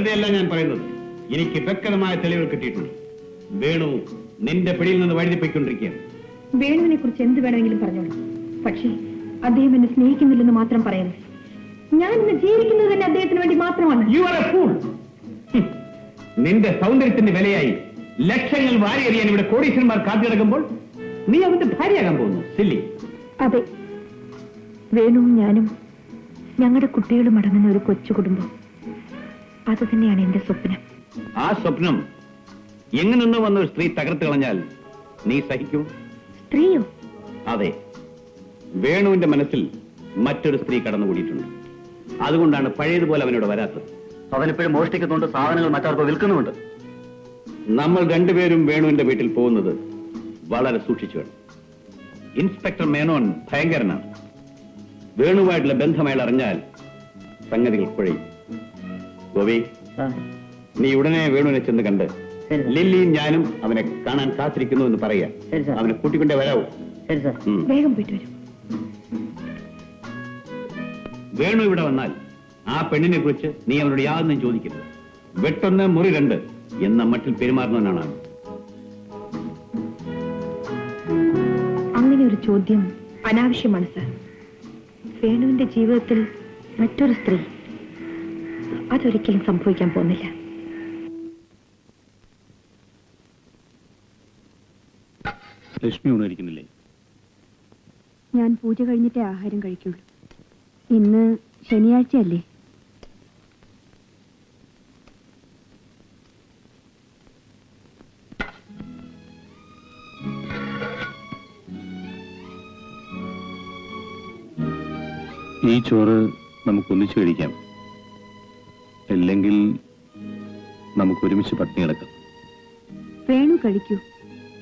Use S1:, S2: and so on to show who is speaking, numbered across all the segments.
S1: വെറുതെയല്ല ഞാൻ പറയുന്നത്. എനിക്ക് വ്യക്തമായ തെളിവുകൾ കിട്ടിയിട്ടുണ്ട്. വേണു നിന്റെ പിടിയിൽ നിന്ന് വഴുതിപ്പോയിക്കൊണ്ടിരിക്കുകയാണ്.
S2: വേണുവിനെ കുറിച്ച് എന്ത് വേണമെങ്കിലും പറഞ്ഞോളൂ. പക്ഷേ അദ്ദേഹം എന്നെ സ്നേഹിക്കുന്നില്ലെന്ന് മാത്രം പറയരുത്. ഞാൻ ഇന്ന് ജീവിക്കുന്നത് തന്നെ അദ്ദേഹത്തിന് വേണ്ടി മാത്രമാണ്.
S1: You are A fool. നിന്റെ സൗന്ദര്യത്തിന്റെ വിലയായി ലക്ഷങ്ങൾ വാരിയെറിയാൻ ഇവിടെ കോടീശ്വരന്മാർ കാത്തിടക്കുമ്പോൾ നീ അവന്റെ ഭാര്യയാകാൻ പോകുന്നു. സില്ലി.
S2: അതെ, വേണുവും ഞാനും ഞങ്ങളുടെ കുട്ടികളും അടങ്ങുന്ന ഒരു കൊച്ചു കുടുംബം. അത് തന്നെയാണ് എന്റെ സ്വപ്നം.
S1: ആ സ്വപ്നം എങ്ങനെന്ന് വന്ന ഒരു സ്ത്രീ തകർത്ത് കളഞ്ഞാൽ നീ സഹിക്കൂ?
S2: സ്ത്രീയോ?
S1: അതെ, വേണുവിന്റെ മനസ്സിൽ മറ്റൊരു സ്ത്രീ കടന്നുകൂടിയിട്ടുണ്ട്. അതുകൊണ്ടാണ് പഴയതുപോലെ അവനോട് വരാത്തത്.
S3: അവനിപ്പോഴും മോഷ്ടിക്കുന്നുണ്ട്, സാധനങ്ങൾ മറ്റാർക്കോ വിൽക്കുന്നുമുണ്ട്.
S1: നമ്മൾ രണ്ടുപേരും വേണുവിന്റെ വീട്ടിൽ പോകുന്നത് വളരെ സൂക്ഷിച്ചു വേണം. ഇൻസ്പെക്ടർ മേനോൻ ഭയങ്കരനാണ്. വേണുവായിട്ടുള്ള ബന്ധം അയാൾ അറിഞ്ഞാൽ സംഗതികൾ കുഴയും. ഗോപി, നീ ഉടനെ വേണുവിനെ ചെന്ന് കണ്ട് ലില്ലിയും ഞാനും അവനെ കാണാൻ കാത്തിരിക്കുന്നു എന്ന് പറയാ. അവനെ കൂട്ടിക്കൊണ്ടേ വരാവൂ.
S2: വേഗം പോയിട്ട് വരും.
S1: വേണു ഇവിടെ വന്നാൽ ആ പെണ്ണിനെ കുറിച്ച് നീ അവനോട് യാതൊന്നും ചോദിക്കരുത്. വെട്ടൊന്ന് മുറി രണ്ട് എന്ന മട്ടിൽ പെരുമാറുന്നവനാണ്.
S2: അങ്ങനെ ഒരു ചോദ്യം അനാവശ്യമാണ് സർ. വേണുവിന്റെ ജീവിതത്തിൽ മറ്റൊരു സ്ത്രീ, അതൊരിക്കലും സംഭവിക്കാൻ പോകുന്നില്ല.
S1: ലക്ഷ്മി ഉണരിക്കുന്നില്ലേ?
S2: ഞാൻ പൂജ കഴിഞ്ഞിട്ടേ ആഹാരം കഴിക്കുള്ളൂ. ഇന്ന് ശനിയാഴ്ചയല്ലേ?
S1: ഈ ചോറ് നമുക്ക് ഒന്നിച്ചു കഴിക്കാം, അല്ലെങ്കിൽ നമുക്ക് ഒരുമിച്ച് പട്ടിണി കിടക്കാം.
S2: വേണു കഴിക്കൂ,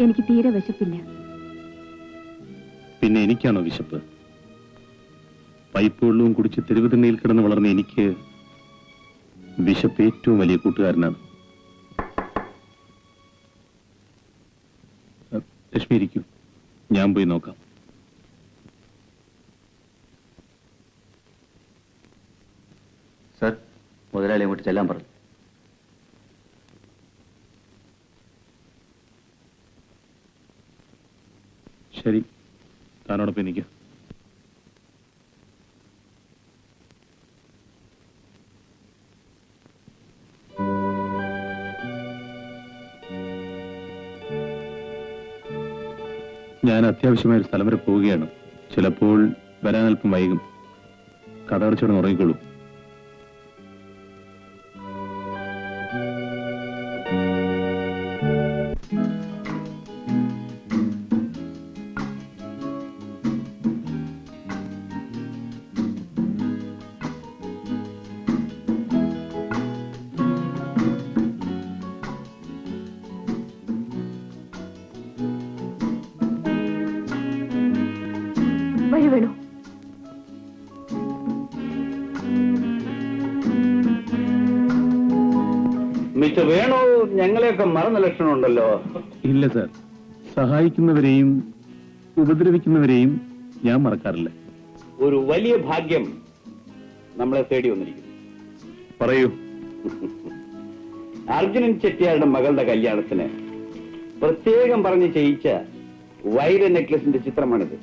S2: എനിക്ക് തീരെ വിശപ്പില്ല.
S1: പിന്നെ എനിക്കാണോ വിശപ്പ്? പൈപ്പ് വെള്ളവും കുടിച്ച് തെരുവ് തിണ്ണയിൽ കിടന്ന് വളർന്ന എനിക്ക് വിശപ്പ് ഏറ്റവും വലിയ കൂട്ടുകാരനാണ്. ലക്ഷ്മി ഇരിക്കൂ, ഞാൻ പോയി നോക്കാം.
S3: സർ, മുതലാളി അങ്ങോട്ട് ചെല്ലാൻ പറഞ്ഞു.
S1: ശരി, താനോടൊപ്പം എനിക്ക്. ഞാൻ അത്യാവശ്യമായ ഒരു സ്ഥലം വരെ പോവുകയാണ്. ചിലപ്പോൾ വരാൻ അല്പം വൈകും. കഥ അടച്ചോടെ ഉറങ്ങിക്കൊള്ളൂ.
S2: വേണു,
S1: മിസ്റ്റർ വേണു ഞങ്ങളെയൊക്കെ മറന്ന ലക്ഷണമുണ്ടല്ലോ. ഇല്ല സാർ, സഹായിക്കുന്നവരെയും ഉപദ്രവിക്കുന്നവരെയും ഞാൻ മറക്കാറില്ല. ഒരു വലിയ ഭാഗ്യം നമ്മളെ തേടി വന്നിരിക്കുന്നു. പറയൂ. അർജുനൻ ചെട്ടിയാരുടെ മകളുടെ കല്യാണത്തിന് പ്രത്യേകം പറഞ്ഞ് ചെയ്യിച്ച വൈര നെക്ലസിന്റെ ചിത്രമാണിത്.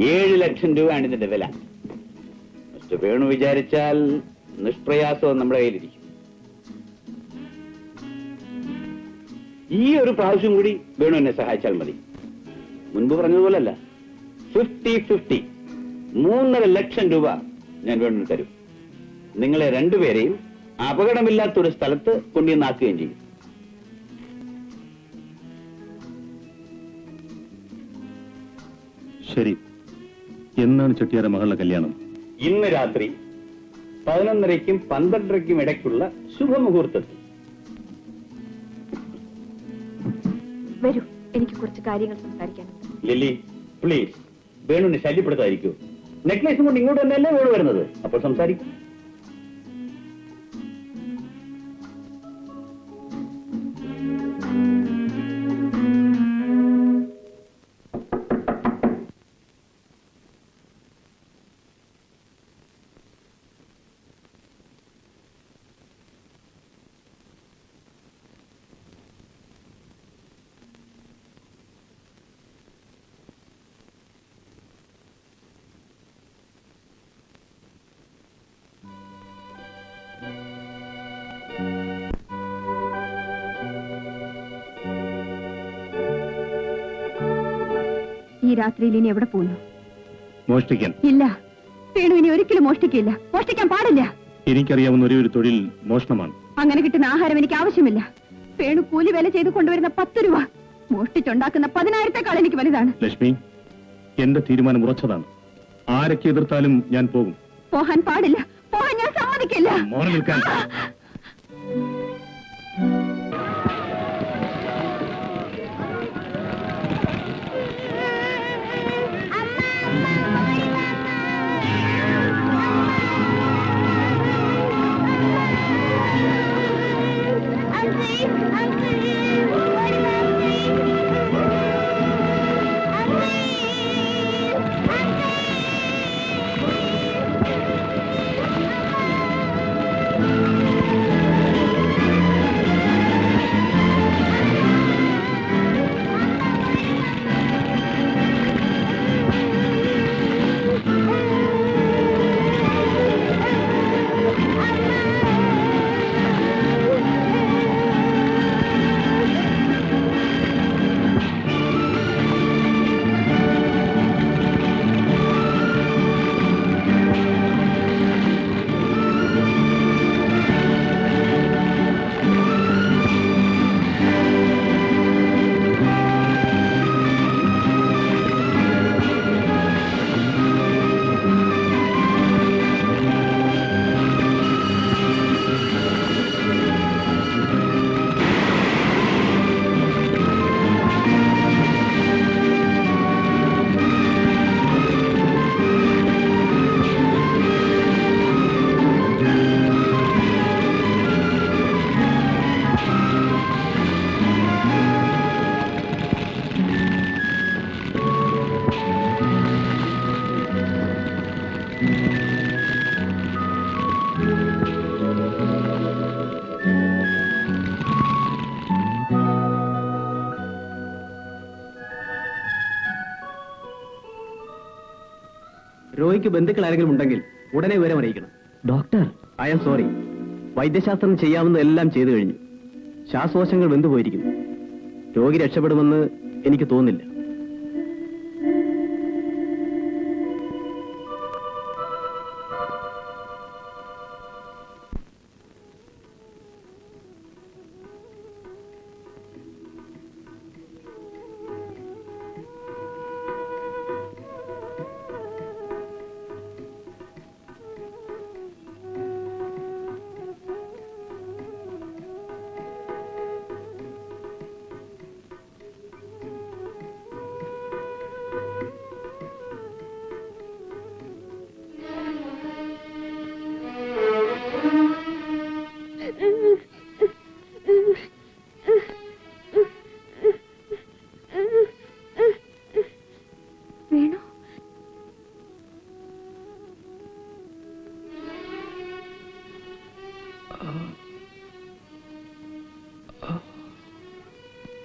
S1: 7 ലക്ഷം രൂപയാണ് ഇതിന്റെ വില. മിസ്റ്റർ വേണു വിചാരിച്ചാൽ നിഷ്പ്രയാസവും നമ്മുടെ കയ്യിലിരിക്കും. ഈ ഒരു പ്രാവശ്യം കൂടി വേണു എന്നെ സഹായിച്ചാൽ മതി. മുൻപ് പറഞ്ഞതുപോലല്ല, 50-50 3.5 ലക്ഷം രൂപ ഞാൻ വേണു തരും. നിങ്ങളെ രണ്ടുപേരെയും അപകടമില്ലാത്തൊരു സ്ഥലത്ത് കൊണ്ടുവന്നാക്കുകയും ചെയ്യും. ശരി, എന്നാണ് ചെട്ടിയാരുടെ മകളുടെ കല്യാണം? ഇന്ന് രാത്രി 11:30ക്കും 12:30ക്കും ഇടയ്ക്കുള്ള ശുഭമുഹൂർത്തത്തിൽ.
S2: വരൂ, എനിക്ക് കുറച്ച് കാര്യങ്ങൾ സംസാരിക്കാനുണ്ട്.
S1: Lily, please, വേണുവിനെ ശല്യപ്പെടുത്താതിരിക്കൂ. നെക്ലേസും കൊണ്ട് ഇങ്ങോട്ട് തന്നെയല്ലേ വേണു വരുന്നത്. അപ്പോൾ സംസാരിക്കും.
S2: ഈ രാത്രിയിൽ ഇനി എവിടെ പോകുന്നു?
S4: മോഷ്ടിക്കാൻ.
S2: ഇല്ല, വേണു ഇനി ഒരിക്കലും മോഷ്ടിക്കില്ല. മോഷ്ടിക്കാൻ പാടില്ല.
S4: എനിക്കറിയാവുന്ന ഒരേ ഒരു തൊഴിൽ മോഷണമാണ്.
S2: അങ്ങനെ കിട്ടുന്ന ആഹാരം എനിക്ക് ആവശ്യമില്ല. വേണു കൂലി വില ചെയ്ത് കൊണ്ടുവരുന്ന 10 രൂപ മോഷ്ടിച്ചുണ്ടാക്കുന്ന 10,000-ത്തേക്കാൾ എനിക്ക് വലുതാണ്.
S4: ലക്ഷ്മി, എന്റെ തീരുമാനം ഉറച്ചതാണ്. ആരൊക്കെ എതിർത്താലും ഞാൻ പോകും.
S2: പോകാൻ പാടില്ല. പോകാൻ ഞാൻ സമ്മതിക്കില്ല.
S4: മോനെ നിൽക്കാൻ.
S3: രോഗിക്ക് ബന്ധുക്കൾ ആരെങ്കിലും ഉണ്ടെങ്കിൽ ഉടനെ വിവരം അറിയിക്കണം. Doctor, I am sorry. വൈദ്യശാസ്ത്രം ചെയ്യാവുന്ന എല്ലാം ചെയ്തു കഴിഞ്ഞു. ശ്വാസകോശങ്ങൾ വെന്തുപോയിരിക്കുന്നു. രോഗി രക്ഷപ്പെടുമെന്ന് എനിക്ക് തോന്നുന്നില്ല.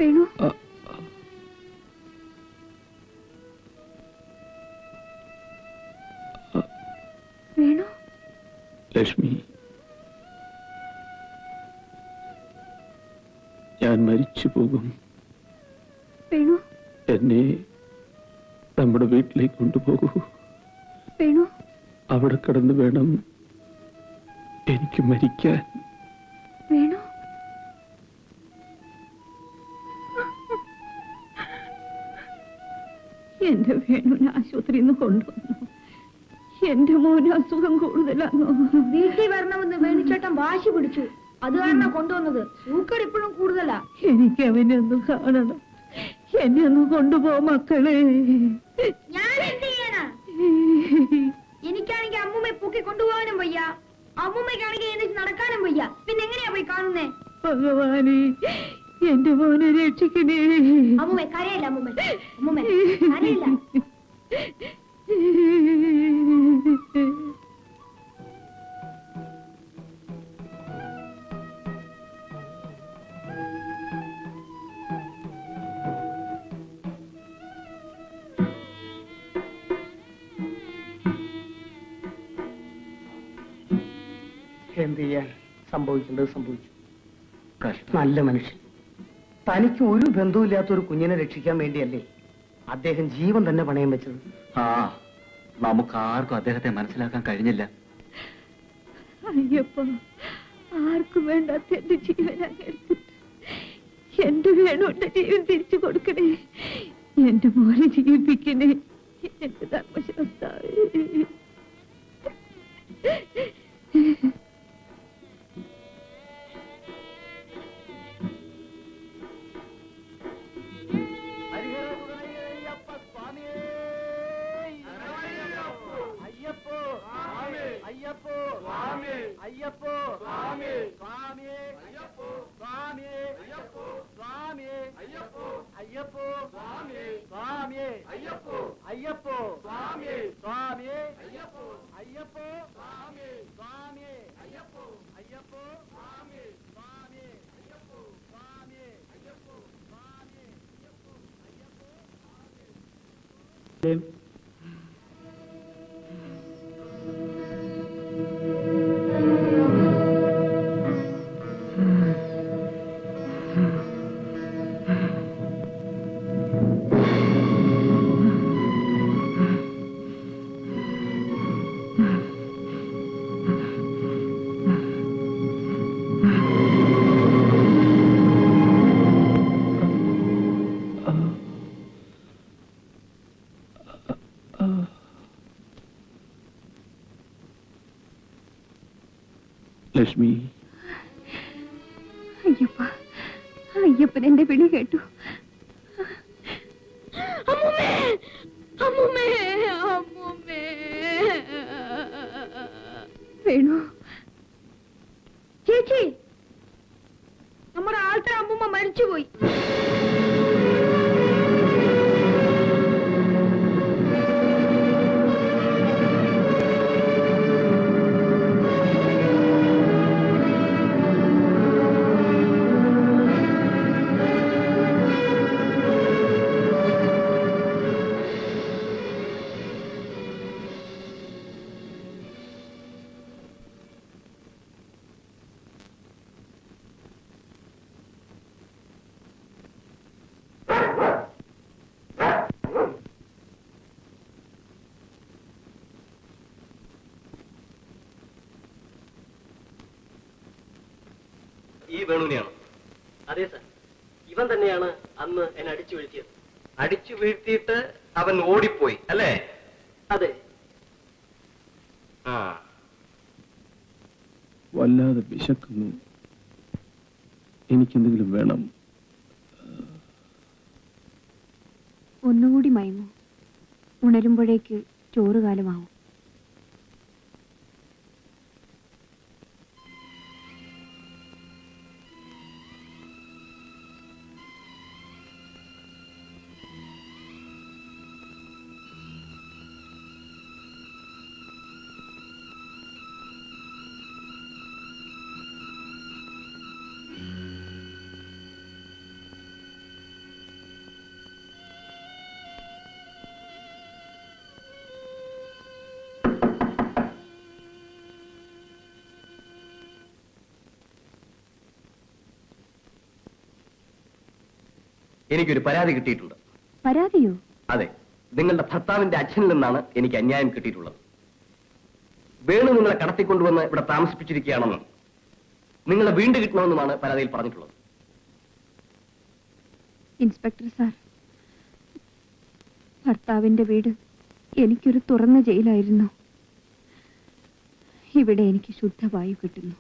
S2: വേണു, വേണു.
S4: ലക്ഷ്മി, ഞാൻ മരിച്ചു പോകും.
S2: വേണു,
S4: എന്നെ നമ്മുടെ വീട്ടിലേക്ക് കൊണ്ടുപോകൂ.
S2: വേണു,
S4: അവിടെ കിടന്ന് വേണം എനിക്ക് മരിക്കാൻ.
S2: വേണു. എന്റെ വേണുവിനെ ആശുപത്രിയിൽ നിന്ന് കൊണ്ടുവന്നു. എന്റെ മോന് അസുഖം കൂടുതലാണോ?
S5: വീട്ടിൽ വരണമെന്ന് വേണിച്ചേട്ടൻ വാശി പിടിച്ചു. അത് കാരണം കൊണ്ടുവന്നത്. സൂക്കർ ഇപ്പോഴും കൂടുതലാ.
S2: എനിക്ക് അവനെ ഒന്ന് കാണണം. എന്നെ ഒന്ന് കൊണ്ടുപോ മക്കളെ.
S5: ഞാൻ എന്ത് ചെയ്യാനാ? എനിക്കാണെങ്കിൽ അമ്മൂമ്മയെ പൊക്കി കൊണ്ടുപോകാനും വയ്യ, അമ്മൂമ്മയ്ക്കാണെങ്കിൽ എഴുന്നേറ്റ് നടക്കാനും വയ്യ. പിന്നെ എങ്ങനെയാ പോയി കാണുന്നേ?
S2: ഭഗവാനെ, എന്റെ മോനെ രക്ഷിക്കണേ.
S5: അമ്മൂമ്മ കരയില്ല. അമ്മൂമ്മ കരയില്ല.
S6: എന്ത് ചെയ്യാൻ, സംഭവിക്കേണ്ടത് സംഭവിച്ചു. നല്ല മനുഷ്യൻ. തനിക്ക് ഒരു ബന്ധവുമില്ലാത്ത ഒരു കുഞ്ഞിനെ രക്ഷിക്കാൻ വേണ്ടിയല്ലേ അദ്ദേഹം ജീവൻ തന്നെ പണയം വെച്ചത്.
S3: ആ, നമുക്ക് ആർക്കും അദ്ദേഹത്തെ മനസ്സിലാക്കാൻ കഴിഞ്ഞില്ല.
S2: അയ്യപ്പ, ആർക്കും വേണ്ടാത്ത എന്റെ ജീവൻ അങ്ങെടുത്തിട്ട് എന്റെ വേണുവിന്റെ ജീവൻ തിരിച്ചു കൊടുക്കണേ. എന്റെ മോനെ ജീവിപ്പിക്കണേ. എന്റെ ധർമ്മശാസ്താവേ.
S4: ലക്ഷ്മി,
S2: അയ്യപ്പ, അയ്യപ്പൻ എന്റെ വിളി കേട്ടു. വേണു
S5: ചേച്ചി, നമ്മുടെ ആൾക്കാർ അമ്മൂമ്മ മരിച്ചുപോയി.
S3: ഈ വേണുവിനെയാണോ?
S6: അതെ സാർ, ഇവൻ തന്നെയാണ് അന്ന് എന്നെ അടിച്ചു വീഴ്ത്തിയത്.
S3: അടിച്ചു വീഴ്ത്തിയിട്ട് അവൻ ഓടിപ്പോയി അല്ലേ?
S6: അതെ.
S3: ആ,
S4: വല്ലാതെ വിശക്കുന്നു. എനിക്കെന്തെങ്കിലും വേണം.
S2: ഒന്നുകൂടി മയങ്ങൂ. ഉണരുമ്പോഴേക്ക് ചോറുകാലമാവും.
S3: എനിക്കൊരു പരാതി കിട്ടിയിട്ടുണ്ട്.
S2: പരാതിയോ?
S3: അതെ, നിങ്ങളുടെ ഭർത്താവിന്റെ അച്ഛനിൽ നിന്നാണ് എനിക്ക് അന്യായം കിട്ടിയിട്ടുള്ളത്. വേണു നിങ്ങളെ കടത്തിക്കൊണ്ടുവന്ന് ഇവിടെ താമസിപ്പിച്ചിരിക്കുകയാണെന്നും നിങ്ങളെ വീണ്ടും കിട്ടണമെന്നുമാണ് പരാതിയിൽ പറഞ്ഞിട്ടുള്ളത്.
S2: ഇൻസ്പെക്ടർ സാർ, ഭർത്താവിന്റെ വീട് എനിക്കൊരു തുറന്ന ജയിലായിരുന്നു. ഇവിടെ എനിക്ക് ശുദ്ധവായു കിട്ടുന്നു.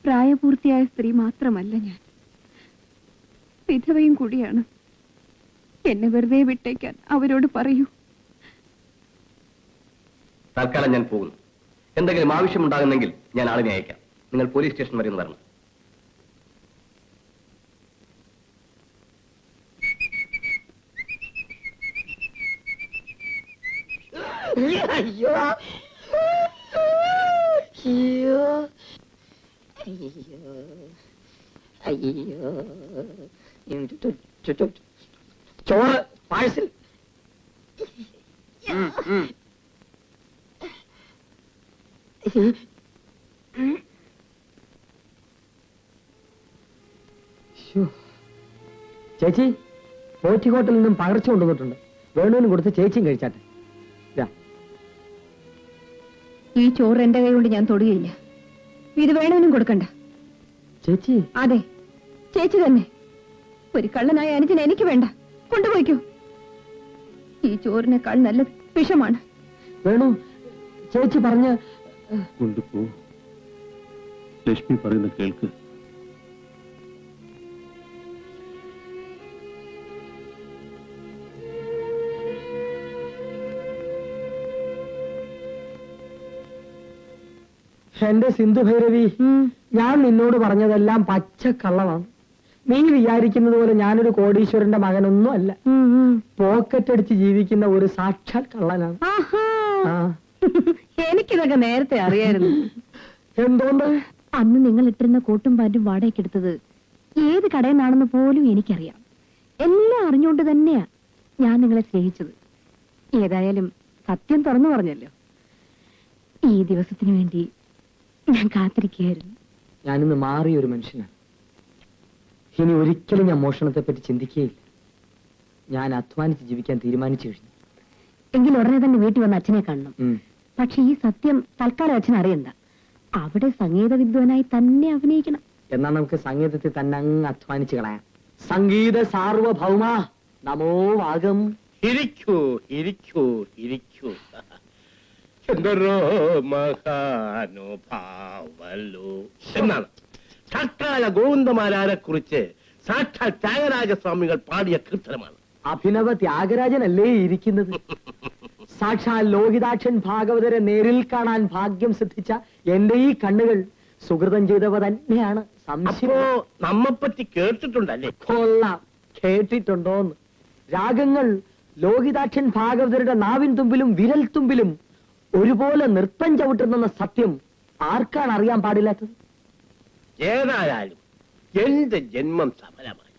S2: പ്രായപൂർത്തിയായ സ്ത്രീ മാത്രമല്ല ഞാൻ, വിധവയും കൂടിയാണ്. എന്നെ വെറുതെ വിട്ടേക്കാൻ അവരോട് പറയൂ.
S3: തൽക്കാലം ഞാൻ പോകുന്നു. എന്തെങ്കിലും ആവശ്യമുണ്ടാകുന്നെങ്കിൽ ഞാൻ ആളിനെ അയക്കാം. നിങ്ങൾ പോലീസ് സ്റ്റേഷൻ വരെ ഒന്ന് വരണം.
S6: അയ്യോ അയ്യോ അയ്യോ അയ്യോ, ചോറ് പാഴ്സൽ. ചേച്ചി പോറ്റിക്കോട്ടിൽ നിന്നും പകർച്ച കൊണ്ടുവന്നിട്ടുണ്ട്. വേണുവിനും കൊടുത്ത് ചേച്ചിയും കഴിച്ചാട്ടെ.
S2: ഈ ചോറ് എന്റെ കൈ കൊണ്ട് ഞാൻ തൊടുകയില്ല. ഇത് വേണവനും കൊടുക്കണ്ട.
S6: ചേച്ചി?
S2: അതെ, ചേച്ചി തന്നെ. ഒരു കള്ളനായ അനുജൻ എനിക്ക് വേണ്ട. കൊണ്ടുപോയിക്കോ. ഈ ചോറിനേക്കാൾ നല്ലത് വിഷമാണ്.
S6: വേണു, ചേച്ചി പറഞ്ഞ
S4: കൊണ്ടുപോ. ലക്ഷ്മി പറയുന്ന കേൾക്ക്.
S6: എന്റെ സിന്ധു ഭൈരവി, ഞാൻ നിന്നോട് പറഞ്ഞതെല്ലാം പച്ചക്കള്ളമാണ്. നീ വിചാരിക്കുന്നത് പോലെ ഞാനൊരു കോടീശ്വരന്റെ മകനൊന്നും അല്ല. പോക്കറ്റ് അടിച്ച് ജീവിക്കുന്ന ഒരു സാക്ഷാൽ കള്ളനാണ്.
S2: എനിക്കിതൊക്കെ നേരത്തെ അറിയായിരുന്നു.
S6: എന്തുകൊണ്ട്?
S2: അന്ന് നിങ്ങൾ ഇട്ടിരുന്ന കോട്ടും പാന്റും വാടകയ്ക്കെടുത്തത് ഏത് കടയിൽ നിന്നാണെന്ന് പോലും എനിക്കറിയാം. എല്ലാം അറിഞ്ഞുകൊണ്ട് തന്നെയാ ഞാൻ നിങ്ങളെ സ്നേഹിച്ചത്. ഏതായാലും സത്യം തുറന്നു പറഞ്ഞല്ലോ. ഈ ദിവസത്തിന് വേണ്ടി ഞാൻ കാത്തിരിക്കുകയായിരുന്നു.
S6: ഞാനിന്ന് മാറിയ ഒരു മനുഷ്യനാണ്. ഇനി ഒരിക്കലും ഞാൻ മോഷണത്തെ പറ്റി ചിന്തിക്കുകയില്ല. ഞാൻ അധ്വാനിച്ച് ജീവിക്കാൻ തീരുമാനിച്ചു കഴിഞ്ഞു.
S2: എങ്കിൽ ഉടനെ തന്നെ വീട്ടിൽ വന്ന് അച്ഛനെ കാണണം. പക്ഷെ ഈ സത്യം തൽക്കാലം അച്ഛൻ അറിയണ്ട. അവിടെ സംഗീത വിദ്വാനായി തന്നെ അഭിനയിക്കണം.
S6: എന്നാ നമുക്ക് സംഗീതത്തിൽ തന്നെ അങ്ങ് അധ്വാനിച്ച് കളയാം. സംഗീത സാർവഭൗമ നമോ വാഗം.
S7: ഇരിക്കൂ ഇരിക്കൂ ഇരിക്കൂ. എന്തൊരു മഹാനുഭാവലോ എന്നാണ് സാക്ഷാൽ ഗോവിന്ദമാരാരെ കുറിച്ച് സാക്ഷാൽ ത്യാഗരാജസ്വാമികൾ പാടിയ കീർത്തനമാണ്.
S6: അഭിനവ ത്യാഗരാജനല്ലേ ഇരിക്കുന്നത്? സാക്ഷാൽ ലോഹിതാക്ഷൻ ഭാഗവതരെ നേരിൽ കാണാൻ ഭാഗ്യം സിദ്ധിച്ച എന്റെ ഈ കണ്ണുകൾ സുഹൃതം ചെയ്തവ തന്നെയാണ്.
S7: അപ്പോ നമ്മെപ്പറ്റി കേട്ടിട്ടുണ്ടല്ലേ?
S6: കൊള്ളാം, കേട്ടിട്ടുണ്ടോന്ന്. രാഗങ്ങൾ ലോഹിതാക്ഷൻ ഭാഗവതരുടെ നാവിൻ തുമ്പിലും വിരൽ തുമ്പിലും ഒരുപോലെ നൃത്തം ചവിട്ടുന്ന സത്യം ആർക്കാണ് അറിയാൻ പാടില്ലാത്തത്?
S7: ഏതായാലും എന്റെ ജന്മം സഫലമായി.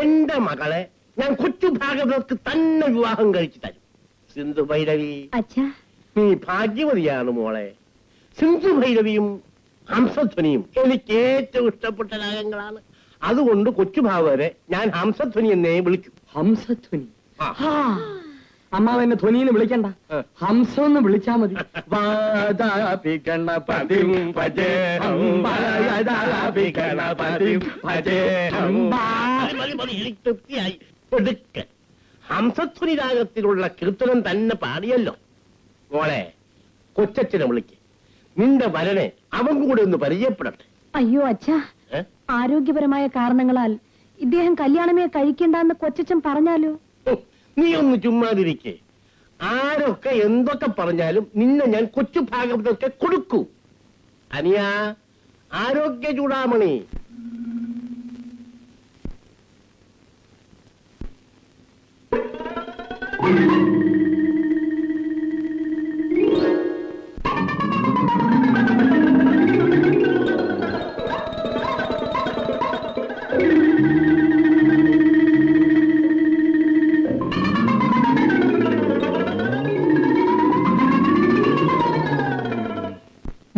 S7: എന്റെ മകളെ ഞാൻ കൊച്ചു ഭാഗവതർക്ക് തന്നെ വിവാഹം കഴിച്ചു തരും. സിന്ധു ഭൈരവി,
S2: അച്ഛാ,
S7: നീ ഭാഗ്യവതിയാണ് മോളെ. സിന്ധു ഭൈരവിയും ഹംസധ്വനിയും എനിക്ക് ഏറ്റവും ഇഷ്ടപ്പെട്ട രാഗങ്ങളാണ്. അതുകൊണ്ട് കൊച്ചു ഭാഗവരെ ഞാൻ ഹംസധ്വനി എന്നേ വിളിക്കും.
S6: ഹംസധ്വനി? അമ്മാവ് എന്നെ ധ്വനിന്ന് വിളിക്കണ്ട, ഹംസം എന്ന് വിളിച്ചാ മതി.
S7: തൃപ്തിയായി. ഹംസധ്വനി രാഗത്തിലുള്ള കീർത്തനം തന്നെ പാടിയല്ലോ. മോളെ, കൊച്ചച്ഛനെ വിളിക്ക്. നിന്റെ വരനെ അവൻ കൂടെ ഒന്ന് പരിചയപ്പെടട്ടെ.
S2: അയ്യോ അച്ഛാ, ആരോഗ്യപരമായ കാരണങ്ങളാൽ ഇദ്ദേഹം കല്യാണമേ കഴിക്കണ്ടെന്ന് കൊച്ചച്ഛൻ പറഞ്ഞാലോ?
S7: നീ ഒന്ന് ചുമ്മാതിരിക്കേ. ആരൊക്കെ എന്തൊക്കെ പറഞ്ഞാലും നിന്നെ ഞാൻ കൊച്ചു ഭാഗവതൊക്കെ കൊടുക്കൂ. അനിയാ, ആരോഗ്യ ചൂടാമണി.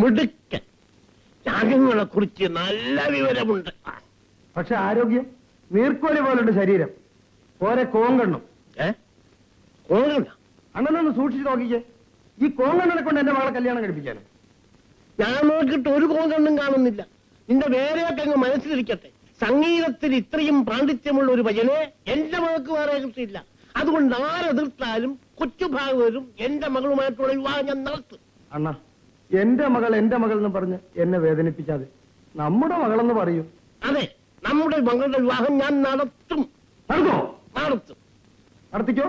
S7: മിടുക്കൻ. രാഗങ്ങളെ കുറിച്ച് നല്ല വിവരമുണ്ട്.
S6: പക്ഷെ ആരോഗ്യം നീർക്കോലി പോലുണ്ട് ശരീരം. ഓരോ കോങ്കണ്ണും.
S7: കോങ്ങണ്ട?
S6: അണ്ണനൊന്ന് സൂക്ഷിച്ചു നോക്കിക്കേ. ഈ കോങ്കണ്ണനെ കൊണ്ട് എന്റെ മകളെ കല്യാണം കഴിപ്പിക്കാനോ?
S7: ഞാൻ നോക്കിയിട്ട് ഒരു കോങ്കണ്ണും കാണുന്നില്ല. നിന്റെ വേറെയൊക്കെ അങ്ങ് മനസ്സിലിരിക്കട്ടെ. സംഗീതത്തിൽ ഇത്രയും പാണ്ഡിത്യമുള്ള ഒരു പയ്യനെ എന്റെ മകൾക്ക് വേറെ കിട്ടിയില്ല. അതുകൊണ്ട് ആരെതിർത്താലും കൊച്ചു ഭാഗവരും എന്റെ മകളുമായിട്ടുള്ള വിവാഹം ഞാൻ നടത്തും.
S6: അണ്ണ, എന്റെ മകൾ എന്ന് പറഞ്ഞ് എന്നെ വേദനിപ്പിക്കാതെ നമ്മുടെ മകളെന്ന് പറയൂ.
S7: അതെ, നമ്മുടെ മകളുടെ വിവാഹം ഞാൻ നടത്തും.
S6: നടത്തോ?
S7: നടത്തും.
S6: നടത്തിക്കോ.